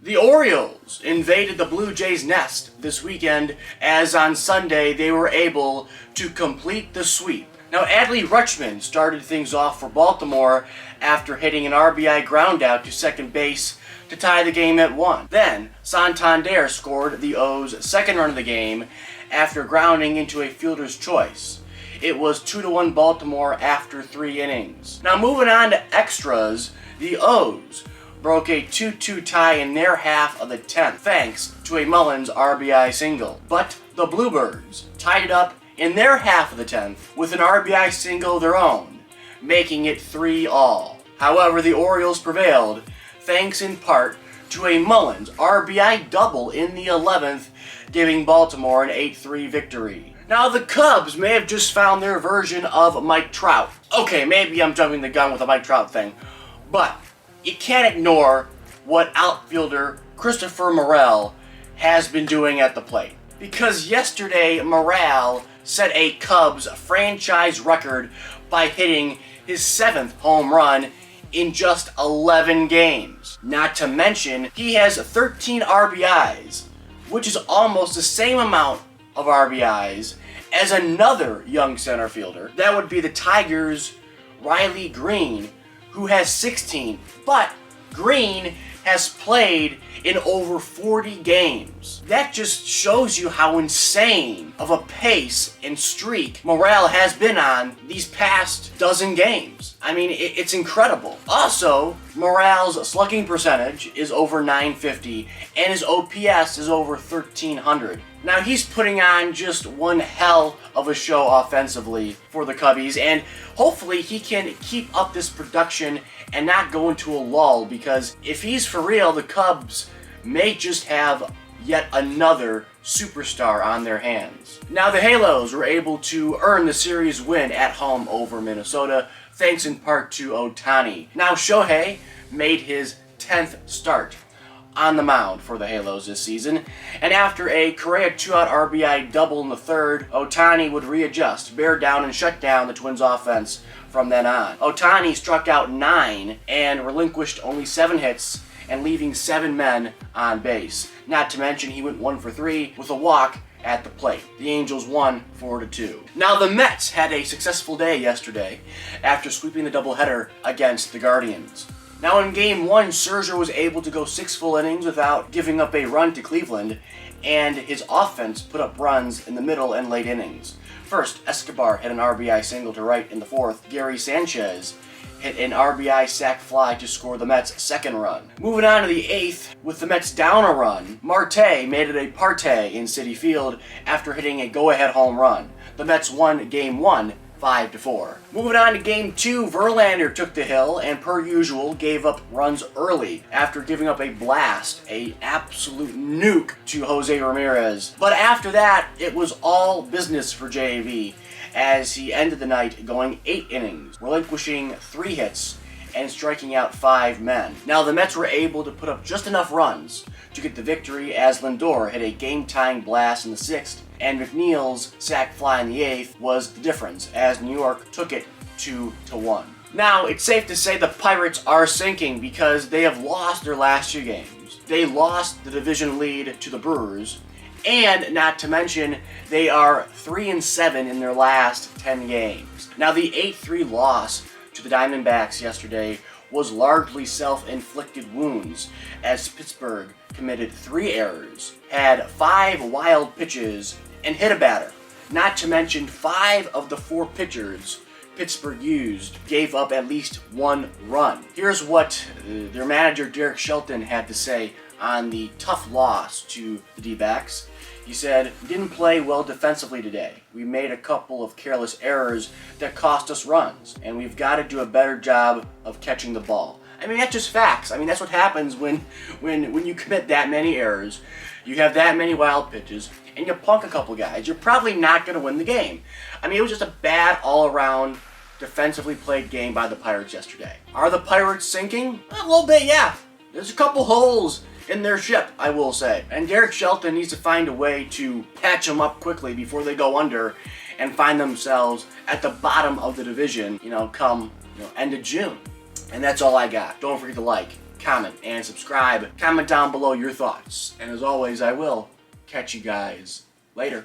The Orioles invaded the Blue Jays' nest this weekend, as on Sunday they were able to complete the sweep. Now, Adley Rutschman started things off for Baltimore after hitting an RBI groundout to second base to tie the game at 1. Then, Santander scored the O's second run of the game after grounding into a fielder's choice. It was 2-1 Baltimore after 3 innings. Now, moving on to extras, the O's broke a 2-2 tie in their half of the 10th thanks to a Mullins RBI single. But the Bluebirds tied it up in their half of the 10th with an RBI single of their own, making it 3-all. However, the Orioles prevailed thanks in part to a Mullins RBI double in the 11th, giving Baltimore an 8-3 victory. Now, the Cubs may have just found their version of Mike Trout. Okay, maybe I'm jumping the gun with the Mike Trout thing, but you can't ignore what outfielder Christopher Morel has been doing at the plate. Because yesterday, Morel set a Cubs franchise record by hitting his 7th home run in just 11 games. Not to mention, he has 13 RBIs, which is almost the same amount of RBIs as another young center fielder. That would be the Tigers' Riley Green, who has 16, but Green has played in over 40 games. That just shows you how insane of a pace and streak Morel has been on these past dozen games. I mean, it's incredible. Also, Morel's slugging percentage is over 950, and his OPS is over 1300. Now, he's putting on just one hell of a show offensively for the Cubbies, and hopefully he can keep up this production and not go into a lull, because if he's for real, the Cubs may just have yet another superstar on their hands. Now, the Halos were able to earn the series win at home over Minnesota, thanks in part to Ohtani. Now, Shohei made his 10th start on the mound for the Halos this season, and after a Correa 2-out RBI double in the 3rd, Ohtani would readjust, bear down, and shut down the Twins' offense from then on. Ohtani struck out 9 and relinquished only 7 hits, and leaving 7 men on base. Not to mention, he went 1 for 3 with a walk at the plate. The Angels won 4-2. Now, the Mets had a successful day yesterday after sweeping the doubleheader against the Guardians. Now, in Game 1, Scherzer was able to go 6 full innings without giving up a run to Cleveland, and his offense put up runs in the middle and late innings. First, Escobar hit an RBI single to right in the 4th. Gary Sanchez hit an RBI sac fly to score the Mets' 2nd run. Moving on to the 8th, with the Mets down a run, Marte made it a party in Citi Field after hitting a go-ahead home run. The Mets won Game 1 5-4. Moving on to Game 2, Verlander took the hill and, per usual, gave up runs early after giving up a blast, a absolute nuke to Jose Ramirez. But after that, it was all business for JV, as he ended the night going 8 innings, relinquishing 3 hits and striking out 5 men. Now, the Mets were able to put up just enough runs to get the victory, as Lindor hit a game-tying blast in the 6th, and McNeil's sac fly in the 8th was the difference, as New York took it 2-1. Now, it's safe to say the Pirates are sinking because they have lost their last 2 games. They lost the division lead to the Brewers, and not to mention, they are 3-7 in their last 10 games. Now, the 8-3 loss to the Diamondbacks yesterday was largely self-inflicted wounds, as Pittsburgh committed 3 errors, had 5 wild pitches, and hit a batter. Not to mention, 5 of the 4 pitchers Pittsburgh used gave up at least 1 run. Here's what their manager Derek Shelton had to say on the tough loss to the D-backs. He said, "We didn't play well defensively today. We made a couple of careless errors that cost us runs, and we've got to do a better job of catching the ball." I mean, that's just facts. I mean, that's what happens when you commit that many errors, you have that many wild pitches, and you punk a couple guys. You're probably not going to win the game. I mean, it was just a bad all-around defensively played game by the Pirates yesterday. Are the Pirates sinking? A little bit, yeah. There's a couple holes in their ship, I will say. And Derek Shelton needs to find a way to patch them up quickly before they go under and find themselves at the bottom of the division, come end of June. And that's all I got. Don't forget to like, comment, and subscribe. Comment down below your thoughts. And as always, I will catch you guys later.